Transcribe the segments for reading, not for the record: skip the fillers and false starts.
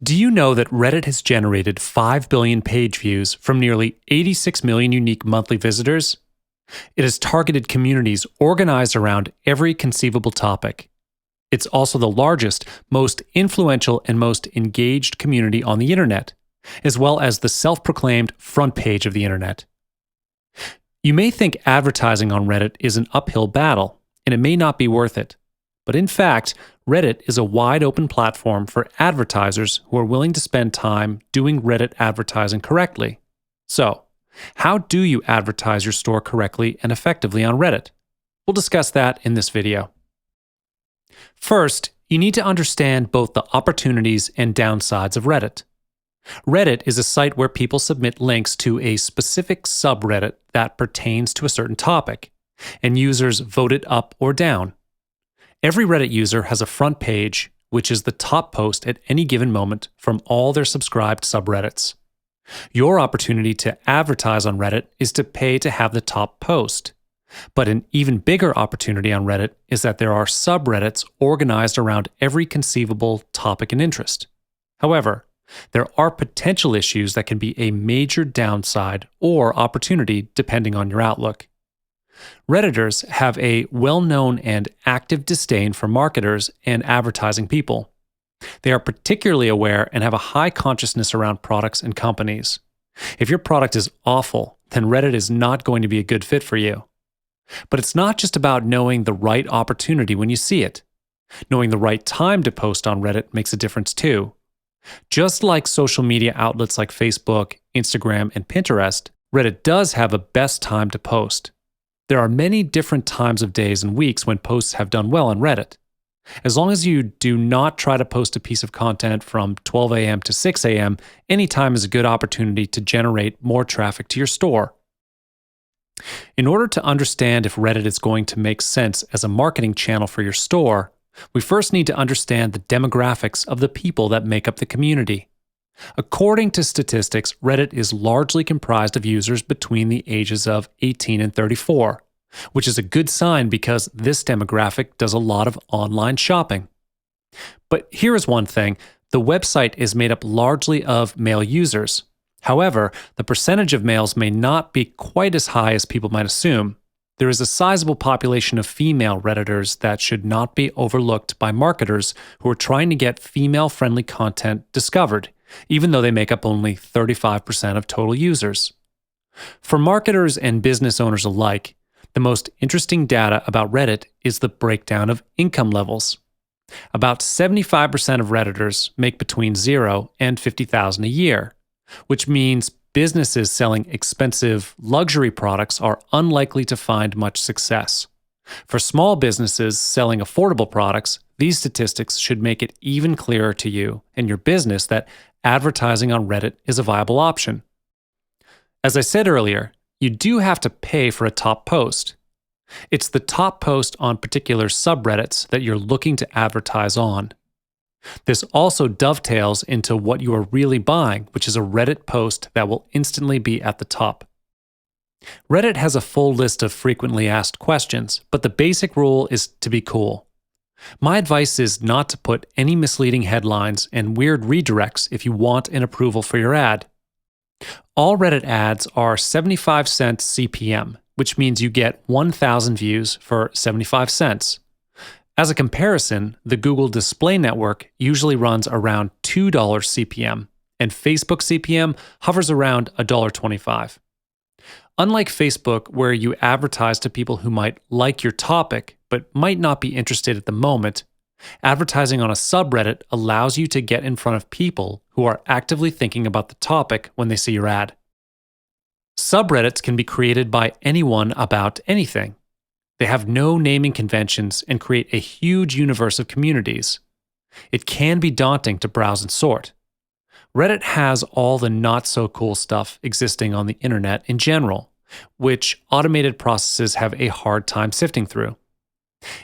Do you know that Reddit has generated 5 billion page views from nearly 86 million unique monthly visitors? It has targeted communities organized around every conceivable topic. It's also the largest, most influential, and most engaged community on the internet, as well as the self-proclaimed front page of the internet. You may think advertising on Reddit is an uphill battle, and it may not be worth it. But in fact, Reddit is a wide-open platform for advertisers who are willing to spend time doing Reddit advertising correctly. So, how do you advertise your store correctly and effectively on Reddit? We'll discuss that in this video. First, you need to understand both the opportunities and downsides of Reddit. Reddit is a site where people submit links to a specific subreddit that pertains to a certain topic, and users vote it up or down. Every Reddit user has a front page, which is the top post at any given moment from all their subscribed subreddits. Your opportunity to advertise on Reddit is to pay to have the top post. But an even bigger opportunity on Reddit is that there are subreddits organized around every conceivable topic and interest. However, there are potential issues that can be a major downside or opportunity depending on your outlook. Redditors have a well-known and active disdain for marketers and advertising people. They are particularly aware and have a high consciousness around products and companies. If your product is awful, then Reddit is not going to be a good fit for you. But it's not just about knowing the right opportunity when you see it. Knowing the right time to post on Reddit makes a difference too. Just like social media outlets like Facebook, Instagram, and Pinterest, Reddit does have a best time to post. There are many different times of days and weeks when posts have done well on Reddit. As long as you do not try to post a piece of content from 12 a.m. to 6 a.m., any time is a good opportunity to generate more traffic to your store. In order to understand if Reddit is going to make sense as a marketing channel for your store, we first need to understand the demographics of the people that make up the community. According to statistics, Reddit is largely comprised of users between the ages of 18 and 34, which is a good sign because this demographic does a lot of online shopping. But here is one thing, the website is made up largely of male users. However, the percentage of males may not be quite as high as people might assume. There is a sizable population of female Redditors that should not be overlooked by marketers who are trying to get female-friendly content discovered, even though they make up only 35% of total users. For marketers and business owners alike, the most interesting data about Reddit is the breakdown of income levels. About 75% of Redditors make between $0 and $50,000 a year, which means businesses selling expensive luxury products are unlikely to find much success. For small businesses selling affordable products, these statistics should make it even clearer to you and your business that advertising on Reddit is a viable option. As I said earlier, you do have to pay for a top post. It's the top post on particular subreddits that you're looking to advertise on. This also dovetails into what you are really buying, which is a Reddit post that will instantly be at the top. Reddit has a full list of frequently asked questions, but the basic rule is to be cool. My advice is not to put any misleading headlines and weird redirects if you want an approval for your ad. All Reddit ads are 75 cents CPM, which means you get 1,000 views for 75 cents. As a comparison, the Google Display Network usually runs around $2 CPM, and Facebook CPM hovers around $1.25. Unlike Facebook, where you advertise to people who might like your topic but might not be interested at the moment, advertising on a subreddit allows you to get in front of people who are actively thinking about the topic when they see your ad. Subreddits can be created by anyone about anything. They have no naming conventions and create a huge universe of communities. It can be daunting to browse and sort. Reddit has all the not-so-cool stuff existing on the internet in general, which automated processes have a hard time sifting through.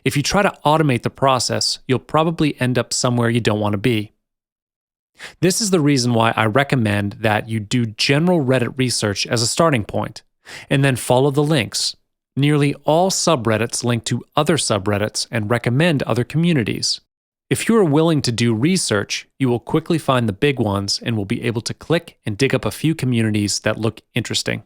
If you try to automate the process, you'll probably end up somewhere you don't want to be. This is the reason why I recommend that you do general Reddit research as a starting point, and then follow the links. Nearly all subreddits link to other subreddits and recommend other communities. If you are willing to do research, you will quickly find the big ones and will be able to click and dig up a few communities that look interesting.